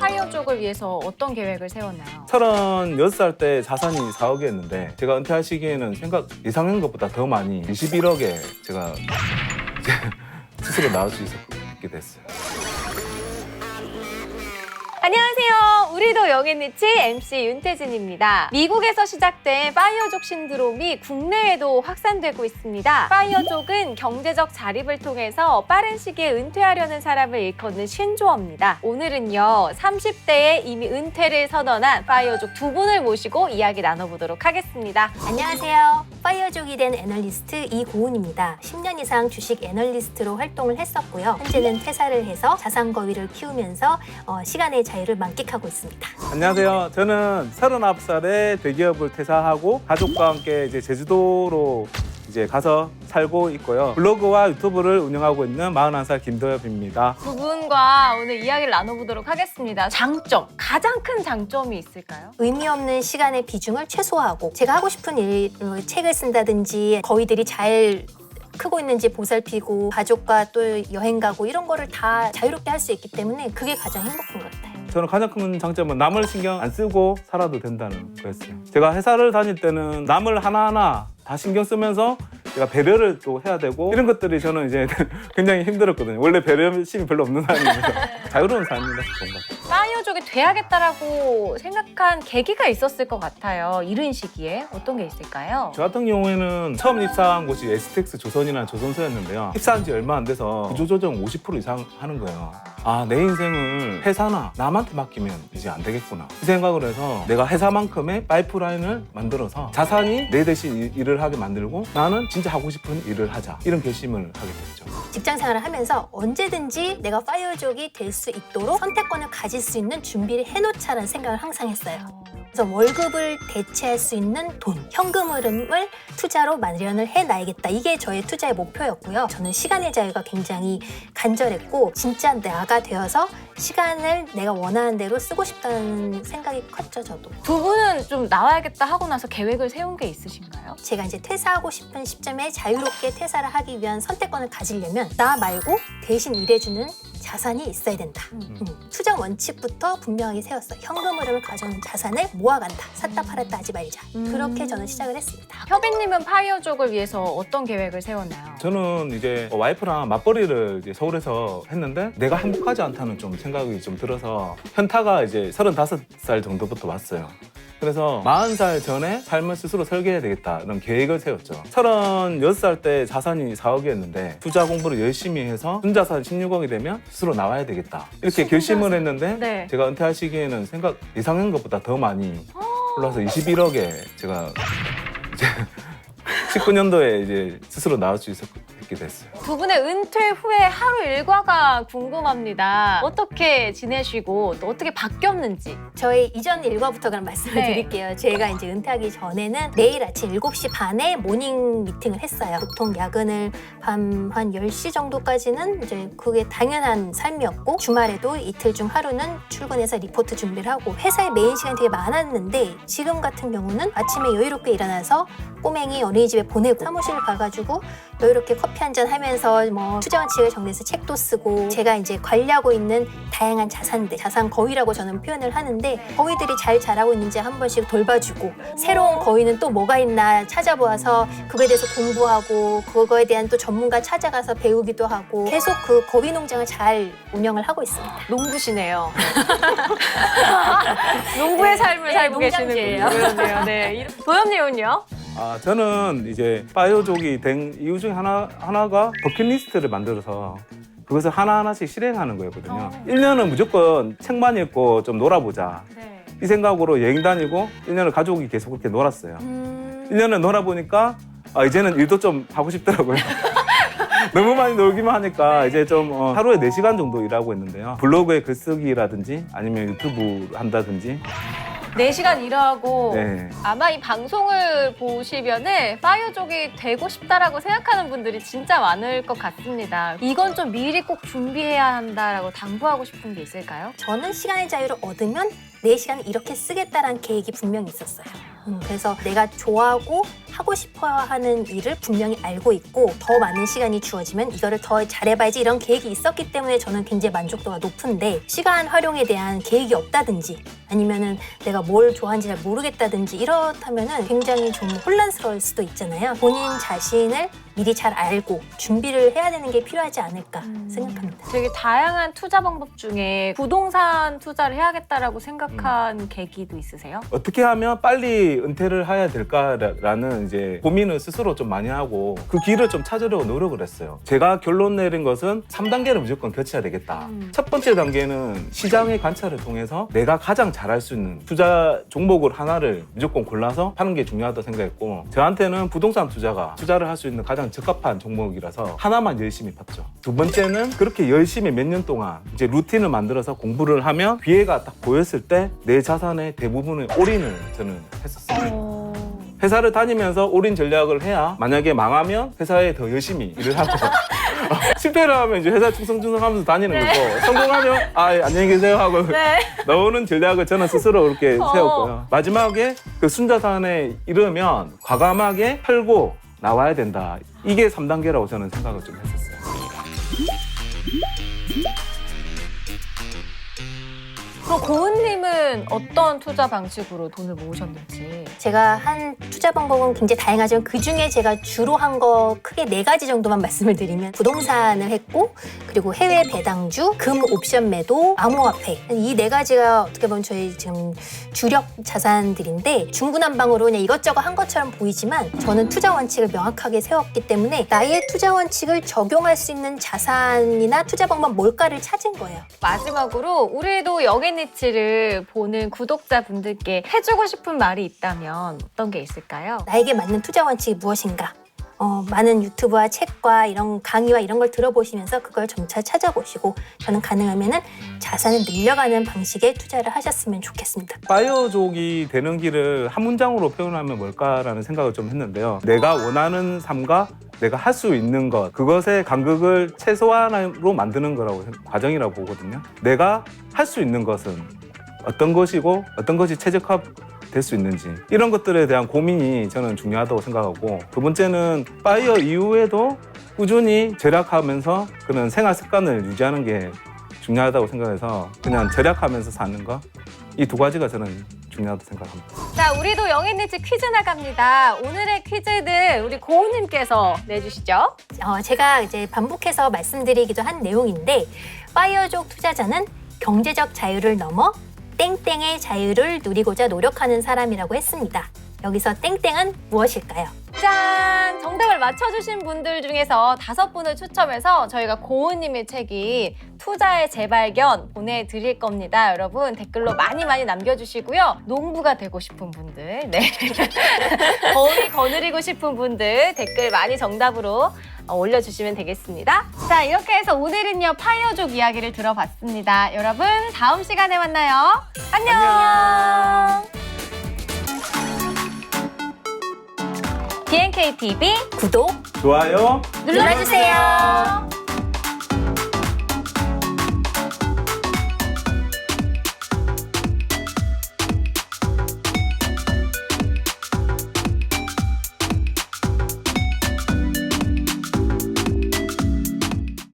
파이어족을 위해서 어떤 계획을 세웠나요? 36살 때 자산이 4억이었는데 제가 은퇴할 시기에는 예상한 것보다 더 많이 21억에 제가 스스로 나올 수 있게 됐어요. 안녕하세요. 우리도 영앤리치 MC 윤태진입니다. 미국에서 시작된 파이어족 신드롬이 국내에도 확산되고 있습니다. 파이어족은 경제적 자립을 통해서 빠른 시기에 은퇴하려는 사람을 일컫는 신조어입니다. 오늘은요, 30대에 이미 은퇴를 선언한 파이어족 두 분을 모시고 이야기 나눠보도록 하겠습니다. 안녕하세요. 파이어족이 된 애널리스트 이고은입니다. 10년 이상 주식 애널리스트로 활동을 했었고요. 현재는 퇴사를 해서 자산 거위를 키우면서 시간의 자유를 만끽하고 있습니다. 안녕하세요. 저는 39살에 대기업을 퇴사하고 가족과 함께 이제 제주도로 가서 살고 있고요. 블로그와 유튜브를 운영하고 있는 41살 김도엽입니다. 두 분과 오늘 이야기를 나눠보도록 하겠습니다. 장점, 가장 큰 장점이 있을까요? 의미 없는 시간의 비중을 최소화하고 제가 하고 싶은 일로 책을 쓴다든지 거위들이 잘 크고 있는지 보살피고 가족과 또 여행 가고 이런 거를 다 자유롭게 할 수 있기 때문에 그게 가장 행복한 것 같아요. 저는 가장 큰 장점은 남을 신경 안 쓰고 살아도 된다는 거였어요. 제가 회사를 다닐 때는 남을 하나하나 다 신경 쓰면서 제가 배려를 또 해야 되고 이런 것들이 저는 이제 굉장히 힘들었거든요. 원래 배려심이 별로 없는 사람이라서 자유로운 삶이라서 좋은 것 같아요. 파이어족이 돼야겠다라고 생각한 계기가 있었을 것 같아요. 이른 시기에 어떤 게 있을까요? 저 같은 경우에는 처음 입사한 곳이 STX 조선이라는 조선소였는데요. 입사한 지 얼마 안 돼서 구조조정 50% 이상 하는 거예요. 아, 내 인생을 회사나 남한테 맡기면 이제 안 되겠구나. 이 생각을 해서 내가 회사만큼의 파이프라인을 만들어서 자산이 내 대신 일을 하게 만들고 나는 진짜 하고 싶은 일을 하자. 이런 결심을 하게 됐죠. 직장 생활을 하면서 언제든지 내가 파이어족이 될 수 있도록 선택권을 가질 수 있는 준비를 해놓자라는 생각을 항상 했어요. 그래서 월급을 대체할 수 있는 돈, 현금 흐름을 투자로 마련을 해놔야겠다. 이게 저의 투자의 목표였고요. 저는 시간의 자유가 굉장히 간절했고 진짜 나가 되어서 시간을 내가 원하는 대로 쓰고 싶다는 생각이 컸죠, 저도. 두 분은 좀 나와야겠다 하고 나서 계획을 세운 게 있으신가요? 제가 이제 퇴사하고 싶은 시점에 자유롭게 퇴사를 하기 위한 선택권을 가지려면 나 말고 대신 일해주는 자산이 있어야 된다. 투자 원칙부터 분명하게 세웠어요. 현금 흐름을 가져오는 자산을 모아간다. 샀다 팔았다 하지 말자. 그렇게 저는 시작을 했습니다. 협인님은 파이어족을 위해서 어떤 계획을 세웠나요? 저는 이제 와이프랑 맞벌이를 이제 서울에서 했는데 내가 행복하지 않다는 좀 생각이 좀 들어서 현타가 이제 35살 정도부터 왔어요. 그래서 40살 전에 삶을 스스로 설계해야 되겠다 이런 계획을 세웠죠. 36살 때 자산이 4억이었는데 투자 공부를 열심히 해서 순자산 16억이 되면 스스로 나와야 되겠다 이렇게 결심을 했는데 네. 제가 은퇴할 시기에는 예상한 것보다 더 많이 올라서 21억에 제가 이제 19년도에 이제 스스로 나올 수 있게 됐어요. 두 분의 은퇴 후에 하루 일과가 궁금합니다. 어떻게 지내시고 또 어떻게 바뀌었는지. 저희 이전 일과부터 그럼 말씀을 네. 드릴게요. 제가 이제 은퇴하기 전에는 매일 아침 7시 반에 모닝 미팅을 했어요. 보통 야근을 밤 한 10시 정도까지는 이제 그게 당연한 삶이었고 주말에도 이틀 중 하루는 출근해서 리포트 준비를 하고 회사에 메인 시간이 되게 많았는데 지금 같은 경우는 아침에 여유롭게 일어나서 꼬맹이 어린이집에 보내고 사무실 가가지고 여유롭게 커피 한잔 하면서 뭐 투자 원칙을 정리해서 책도 쓰고 제가 이제 관리하고 있는 다양한 자산들, 자산 거위라고 저는 표현을 하는데 거위들이 잘 자라고 있는지 한 번씩 돌봐주고 새로운 거위는 또 뭐가 있나 찾아보아서 그거에 대해서 공부하고 그거에 대한 또 전문가 찾아가서 배우기도 하고 계속 그 거위 농장을 잘 운영을 하고 있습니다. 농부시네요. 농부의 삶을 네, 살고 농장주예요. 계시는 분이네요. 네. 도엽님은요? 아, 저는 이제 파이어족이 된 이유 중에 하나가 버킷리스트를 만들어서 그것을 하나하나씩 실행하는 거였거든요. 1년은 무조건 책만 읽고 좀 놀아보자. 네. 이 생각으로 여행 다니고 1년을 가족이 계속 그렇게 놀았어요. 1년을 놀아보니까 이제는 일도 좀 하고 싶더라고요. 너무 많이 놀기만 하니까 이제 좀 하루에 4시간 정도 일하고 있는데요. 블로그에 글쓰기라든지 아니면 유튜브 한다든지 4시간 일하고 네. 아마 이 방송을 보시면은 파이어족이 되고 싶다라고 생각하는 분들이 진짜 많을 것 같습니다. 이건 좀 미리 꼭 준비해야 한다라고 당부하고 싶은 게 있을까요? 저는 시간의 자유를 얻으면 4시간을 이렇게 쓰겠다라는 계획이 분명히 있었어요. 그래서 내가 좋아하고 하고 싶어 하는 일을 분명히 알고 있고 더 많은 시간이 주어지면 이거를 더 잘해봐야지 이런 계획이 있었기 때문에 저는 굉장히 만족도가 높은데 시간 활용에 대한 계획이 없다든지 아니면은 내가 뭘 좋아하는지 잘 모르겠다든지 이렇다면은 굉장히 좀 혼란스러울 수도 있잖아요. 본인 자신을 미리 잘 알고 준비를 해야 되는 게 필요하지 않을까 생각합니다. 되게 다양한 투자 방법 중에 부동산 투자를 해야겠다라고 생각한 계기도 있으세요? 어떻게 하면 빨리 은퇴를 해야 될까라는 이제 고민을 스스로 좀 많이 하고 그 길을 좀 찾으려고 노력을 했어요. 제가 결론 내린 것은 3단계를 무조건 거쳐야 되겠다. 첫 번째 단계는 시장의 관찰을 통해서 내가 가장 잘할 수 있는 투자 종목을 하나를 무조건 골라서 하는 게 중요하다고 생각했고 저한테는 부동산 투자가 투자를 할 수 있는 가장 적합한 종목이라서 하나만 열심히 봤죠. 두 번째는 그렇게 열심히 몇 년 동안 이제 루틴을 만들어서 공부를 하면 기회가 딱 보였을 때 내 자산의 대부분을 올인을 저는 했었어요. 회사를 다니면서 올인 전략을 해야 만약에 망하면 회사에 더 열심히 일을 하고 실패를 하면 이제 회사 충성하면서 다니는 거고 성공하면 안녕히 계세요 하고 나오는 전략을 저는 스스로 그렇게 세웠고요. 마지막에 그 순자산에 이르면 과감하게 팔고 나와야 된다. 이게 3단계라고 저는 생각을 좀 했었어요. 그럼 고은님은 어떤 투자 방식으로 돈을 모으셨는지? 제가 한 투자 방법은 굉장히 다양하지만 그중에 제가 주로 한 거 크게 4가지 정도만 말씀을 드리면 부동산을 했고 그리고 해외 배당주, 금 옵션 매도, 암호화폐 이 4가지가 어떻게 보면 저희 지금 주력 자산들인데 중구난방으로 그냥 이것저것 한 것처럼 보이지만 저는 투자 원칙을 명확하게 세웠기 때문에 나의 투자 원칙을 적용할 수 있는 자산이나 투자 방법 뭘까를 찾은 거예요. 마지막으로 우리도 영앤리치를 보는 구독자분들께 해주고 싶은 말이 있다면 어떤 게 있을까요? 나에게 맞는 투자 원칙이 무엇인가? 많은 유튜브와 책과 이런 강의와 이런 걸 들어보시면서 그걸 점차 찾아보시고 저는 가능하면은 자산을 늘려가는 방식의 투자를 하셨으면 좋겠습니다. 파이어족이 되는 길을 한 문장으로 표현하면 뭘까라는 생각을 좀 했는데요. 내가 원하는 삶과 내가 할 수 있는 것, 그것의 간극을 최소한으로 만드는 거라고 과정이라고 보거든요. 내가 할 수 있는 것은 어떤 것이고 어떤 것이 최적화될 수 있는지 이런 것들에 대한 고민이 저는 중요하다고 생각하고 두 번째는 파이어 이후에도 꾸준히 절약하면서 그런 생활 습관을 유지하는 게 중요하다고 생각해서 그냥 절약하면서 사는 거 이 2가지가 저는 중요하다고 생각합니다. 자, 우리도 영앤리치 퀴즈 나갑니다. 오늘의 퀴즈는 우리 고은님께서 내주시죠. 제가 이제 반복해서 말씀드리기도 한 내용인데 파이어족 투자자는 경제적 자유를 넘어 땡땡의 자유를 누리고자 노력하는 사람이라고 했습니다. 여기서 땡땡은 무엇일까요? 짠! 정답을 맞춰주신 분들 중에서 5분을 추첨해서 저희가 고은님의 책이 투자의 재발견 보내드릴 겁니다. 여러분 댓글로 많이 남겨주시고요. 농부가 되고 싶은 분들, 거울이 거느리고 싶은 분들 댓글 많이 정답으로 올려주시면 되겠습니다. 자, 이렇게 해서 오늘은요 파이어족 이야기를 들어봤습니다. 여러분 다음 시간에 만나요. 안녕. BNKTV 구독 좋아요 눌러주세요.